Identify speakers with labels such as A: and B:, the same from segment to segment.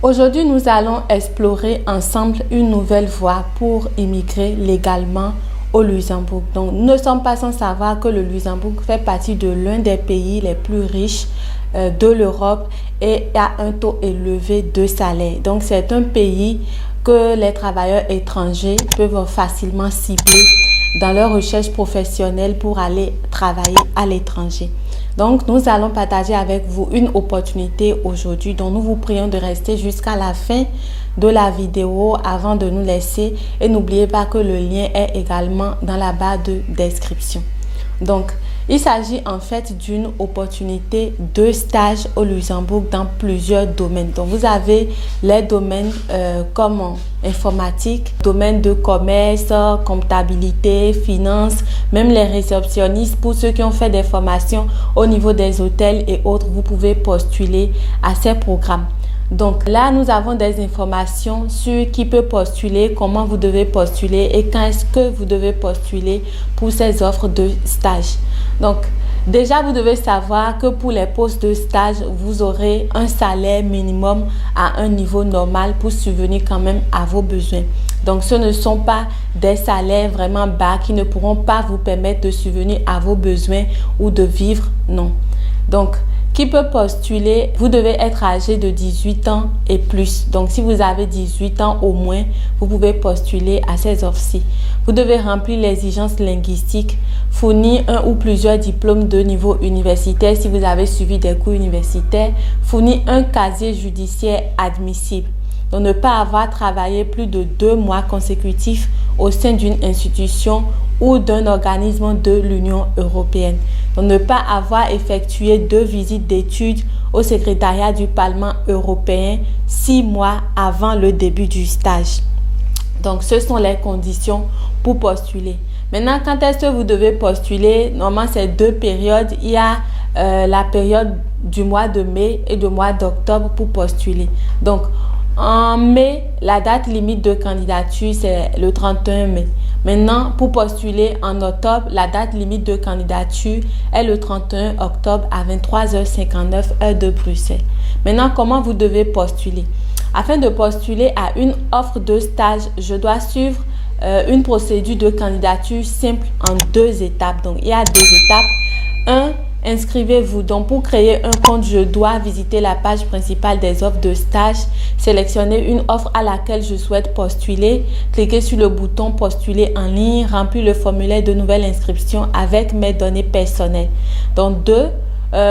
A: Aujourd'hui, nous allons explorer ensemble une nouvelle voie pour immigrer légalement au Luxembourg. Donc, nous ne sommes pas sans savoir que le Luxembourg fait partie de l'un des pays les plus riches de l'Europe et a un taux élevé de salaire. Donc, c'est un pays que les travailleurs étrangers peuvent facilement cibler dans leur recherche professionnelle pour aller travailler à l'étranger. Donc, nous allons partager avec vous une opportunité aujourd'hui. Donc, nous vous prions de rester jusqu'à la fin de la vidéo avant de nous laisser. Et n'oubliez pas que le lien est également dans la barre de description. Donc, il s'agit en fait d'une opportunité de stage au Luxembourg dans plusieurs domaines. Donc, vous avez les domaines comme informatique, domaine de commerce, comptabilité, finance, même les réceptionnistes. Pour ceux qui ont fait des formations au niveau des hôtels et autres, vous pouvez postuler à ces programmes. Donc là, nous avons des informations sur qui peut postuler, comment vous devez postuler et quand est-ce que vous devez postuler pour ces offres de stage. Donc, déjà, vous devez savoir que pour les postes de stage, vous aurez un salaire minimum à un niveau normal pour subvenir quand même à vos besoins. Donc, ce ne sont pas des salaires vraiment bas qui ne pourront pas vous permettre de subvenir à vos besoins ou de vivre, non. Donc, qui peut postuler? Vous devez être âgé de 18 ans et plus. Donc, si vous avez 18 ans au moins, vous pouvez postuler à ces offres-ci. Vous devez remplir les exigences linguistiques, fournir un ou plusieurs diplômes de niveau universitaire si vous avez suivi des cours universitaires, fournir un casier judiciaire admissible. Donc, ne pas avoir travaillé plus de 2 mois consécutifs au sein d'une institution ou d'un organisme de l'Union européenne. Donc, ne pas avoir effectué 2 visites d'études au secrétariat du Parlement européen 6 mois avant le début du stage. Donc, ce sont les conditions pour postuler. Maintenant, quand est-ce que vous devez postuler? Normalement, c'est 2 périodes. Il y a la période du mois de mai et du mois d'octobre pour postuler. Donc, en mai, la date limite de candidature, c'est le 31 mai. Maintenant, pour postuler en octobre, la date limite de candidature est le 31 octobre à 23h59 heure de Bruxelles. Maintenant, comment vous devez postuler? Afin de postuler à une offre de stage, je dois suivre une procédure de candidature simple en 2 étapes. Donc, il y a 2 étapes. 1. Inscrivez-vous. Donc, pour créer un compte, je dois visiter la page principale des offres de stage, sélectionner une offre à laquelle je souhaite postuler, cliquer sur le bouton postuler en ligne, remplir le formulaire de nouvelle inscription avec mes données personnelles. Donc, 2.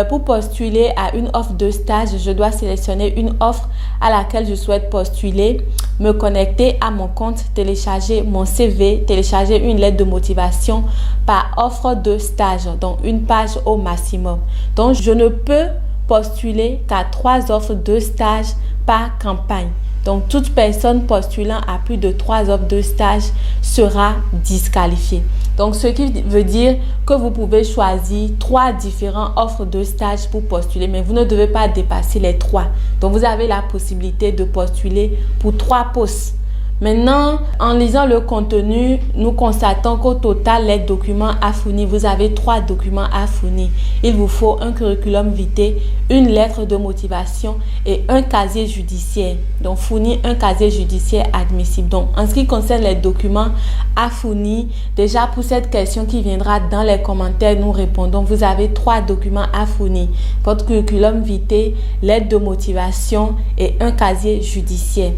A: Pour postuler à une offre de stage, je dois sélectionner une offre à laquelle je souhaite postuler, me connecter à mon compte, télécharger mon CV, télécharger une lettre de motivation par offre de stage, donc une page au maximum. Donc, je ne peux postuler qu'à 3 offres de stage par campagne. Donc, toute personne postulant à plus de 3 offres de stage sera disqualifiée. Donc, ce qui veut dire que vous pouvez choisir 3 différentes offres de stage pour postuler, mais vous ne devez pas dépasser les 3. Donc, vous avez la possibilité de postuler pour 3 postes. Maintenant, en lisant le contenu, nous constatons qu'au total, les documents à fournir, vous avez 3 documents à fournir. Il vous faut un curriculum vitae, une lettre de motivation et un casier judiciaire. Donc, fournir un casier judiciaire admissible. Donc, en ce qui concerne les documents à fournir, déjà pour cette question qui viendra dans les commentaires, nous répondons. Vous avez 3 documents à fournir. Votre curriculum vitae, lettre de motivation et un casier judiciaire.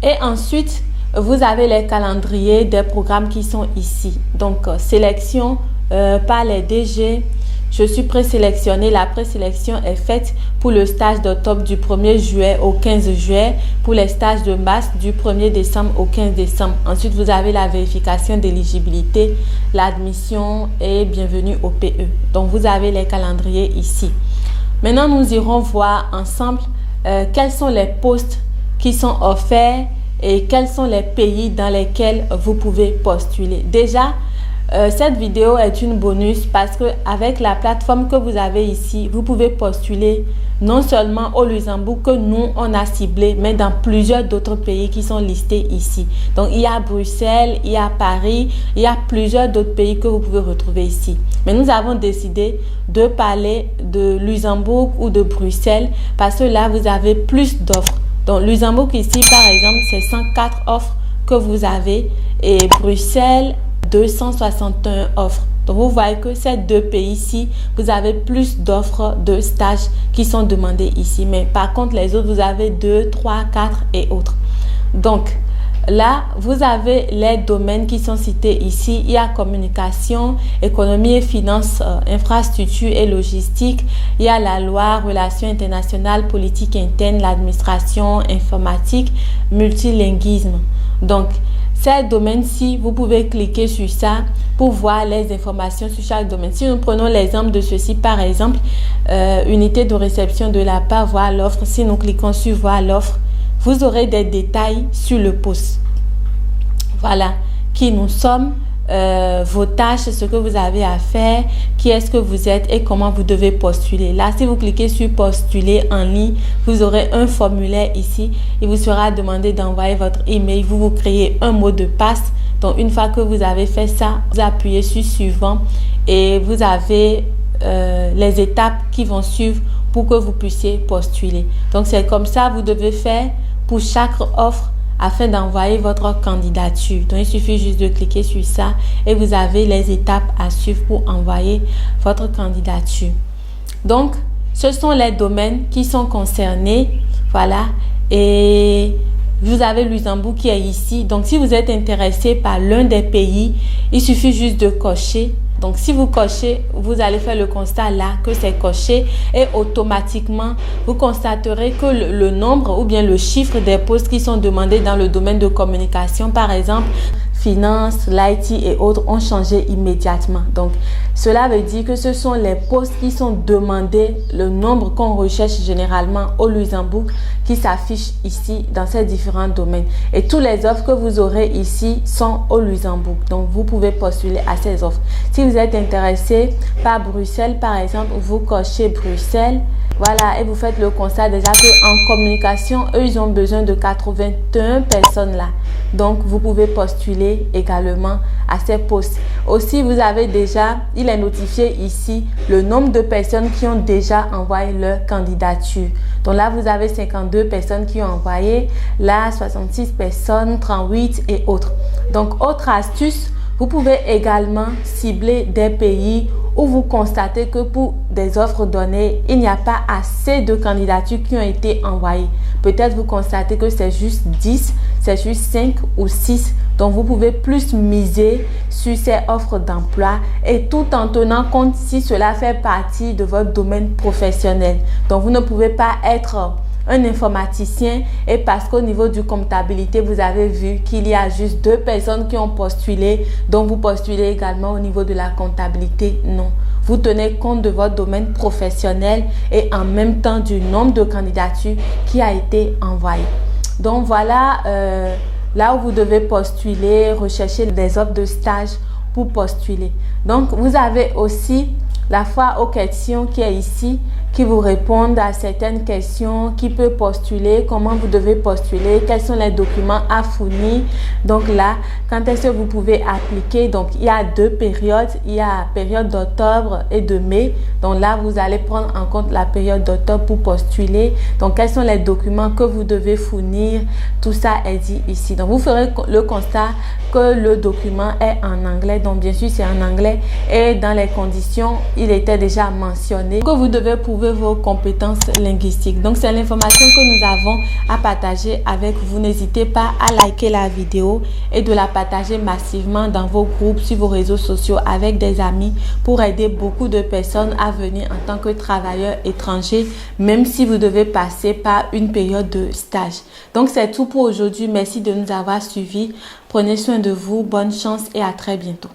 A: Et ensuite, vous avez les calendriers des programmes qui sont ici. Donc, sélection par les DG. Je suis présélectionnée. La présélection est faite pour le stage d'octobre du 1er juillet au 15 juillet, pour les stages de mars du 1er décembre au 15 décembre. Ensuite, vous avez la vérification d'éligibilité, l'admission et bienvenue au PE. Donc, vous avez les calendriers ici. Maintenant, nous irons voir ensemble quels sont les postes qui sont offerts et quels sont les pays dans lesquels vous pouvez postuler. Déjà, cette vidéo est une bonus parce que avec la plateforme que vous avez ici, vous pouvez postuler non seulement au Luxembourg que nous on a ciblé, mais dans plusieurs d'autres pays qui sont listés ici. Donc il y a Bruxelles, il y a Paris, il y a plusieurs d'autres pays que vous pouvez retrouver ici. Mais nous avons décidé de parler de Luxembourg ou de Bruxelles parce que là vous avez plus d'offres. Donc, Luxembourg ici, par exemple, c'est 104 offres que vous avez et Bruxelles, 261 offres. Donc, vous voyez que ces deux pays-ci, vous avez plus d'offres de stages qui sont demandées ici. Mais par contre, les autres, vous avez 2, 3, 4 et autres. Donc, là, vous avez les domaines qui sont cités ici. Il y a communication, économie et finances, infrastructure et logistique. Il y a la loi, relations internationales, politique interne, l'administration, informatique, multilinguisme. Donc, ces domaines-ci, vous pouvez cliquer sur ça pour voir les informations sur chaque domaine. Si nous prenons l'exemple de ceci, par exemple, unité de réception de la part, voir l'offre. Si nous cliquons sur voir l'offre, vous aurez des détails sur le poste. Voilà, qui nous sommes, vos tâches, ce que vous avez à faire, qui est-ce que vous êtes et comment vous devez postuler. Là, si vous cliquez sur postuler en ligne, vous aurez un formulaire ici. Il vous sera demandé d'envoyer votre email. Vous créez un mot de passe. Donc, une fois que vous avez fait ça, vous appuyez sur suivant et vous avez les étapes qui vont suivre pour que vous puissiez postuler. Donc, c'est comme ça que vous devez faire pour chaque offre afin d'envoyer votre candidature. Donc, il suffit juste de cliquer sur ça et vous avez les étapes à suivre pour envoyer votre candidature. Donc, ce sont les domaines qui sont concernés. Voilà. Et vous avez Luxembourg qui est ici. Donc, si vous êtes intéressé par l'un des pays, il suffit juste de cocher. Donc, si vous cochez, vous allez faire le constat là que c'est coché et automatiquement, vous constaterez que le nombre ou bien le chiffre des postes qui sont demandés dans le domaine de communication, par exemple, finance, l'IT et autres ont changé immédiatement. Donc, cela veut dire que ce sont les postes qui sont demandés, le nombre qu'on recherche généralement au Luxembourg qui s'affiche ici dans ces différents domaines. Et tous les offres que vous aurez ici sont au Luxembourg. Donc, vous pouvez postuler à ces offres. Si vous êtes intéressé par Bruxelles, par exemple, vous cochez Bruxelles. Voilà, et vous faites le constat déjà qu'en communication, eux, ils ont besoin de 81 personnes là. Donc, vous pouvez postuler également à ces postes. Aussi, vous avez déjà, il est notifié ici, le nombre de personnes qui ont déjà envoyé leur candidature. Donc là, vous avez 52 personnes qui ont envoyé, là, 66 personnes, 38 et autres. Donc, autre astuce, vous pouvez également cibler des pays où vous constatez que pour des offres données, il n'y a pas assez de candidatures qui ont été envoyées. Peut-être vous constatez que c'est juste 10, c'est juste 5 ou 6. Donc, vous pouvez plus miser sur ces offres d'emploi et tout en tenant compte si cela fait partie de votre domaine professionnel. Donc, vous ne pouvez pas être un informaticien et parce qu'au niveau du comptabilité, vous avez vu qu'il y a juste 2 personnes qui ont postulé, donc vous postulez également au niveau de la comptabilité. Non, vous tenez compte de votre domaine professionnel et en même temps du nombre de candidatures qui a été envoyé. Donc voilà, là où vous devez postuler, rechercher des offres de stage pour postuler. Donc vous avez aussi la foire aux questions qui est ici, qui vous répondent à certaines questions, qui peut postuler, comment vous devez postuler, quels sont les documents à fournir. Donc là, quand est-ce que vous pouvez appliquer? Donc il y a 2 périodes, il y a période d'octobre et de mai. Donc là, vous allez prendre en compte la période d'octobre pour postuler. Donc quels sont les documents que vous devez fournir? Tout ça est dit ici. Donc vous ferez le constat que le document est en anglais. Donc bien sûr, c'est en anglais et dans les conditions, il était déjà mentionné que vous devez prouver vos compétences linguistiques. Donc, c'est l'information que nous avons à partager avec vous. N'hésitez pas à liker la vidéo et de la partager massivement dans vos groupes, sur vos réseaux sociaux avec des amis pour aider beaucoup de personnes à venir en tant que travailleurs étrangers, même si vous devez passer par une période de stage. Donc, c'est tout pour aujourd'hui. Merci de nous avoir suivis. Prenez soin de vous. Bonne chance et à très bientôt.